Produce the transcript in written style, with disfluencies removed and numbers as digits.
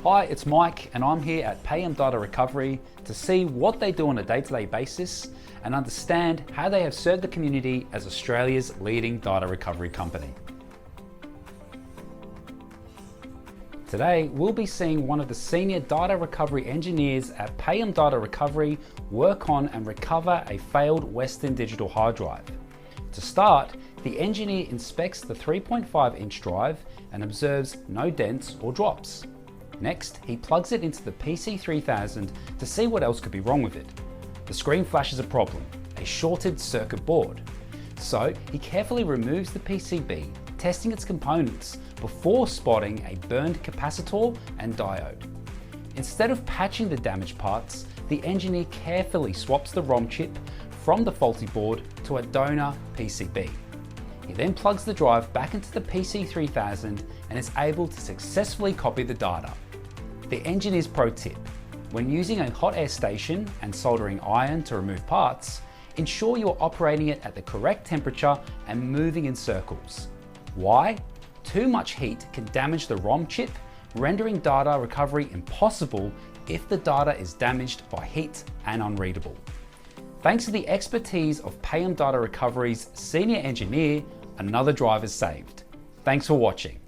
Hi, it's Mike and I'm here at Payam Data Recovery to see what they do on a day-to-day basis and understand how they have served the community as Australia's leading data recovery company. Today, we'll be seeing one of the senior data recovery engineers at Payam Data Recovery work on and recover a failed Western Digital hard drive. To start, the engineer inspects the 3.5-inch drive and observes no dents or drops. Next, he plugs it into the PC3000 to see what else could be wrong with it. The screen flashes a problem, a shorted circuit board. So he carefully removes the PCB, testing its components before spotting a burned capacitor and diode. Instead of patching the damaged parts, the engineer carefully swaps the ROM chip from the faulty board to a donor PCB. He then plugs the drive back into the PC3000 and is able to successfully copy the data. The engineer's pro tip: when using a hot air station and soldering iron to remove parts, ensure you are operating it at the correct temperature and moving in circles. Why? Too much heat can damage the ROM chip, rendering data recovery impossible if the data is damaged by heat and unreadable. Thanks to the expertise of Payam Data Recovery's senior engineer, another drive is saved. Thanks for watching.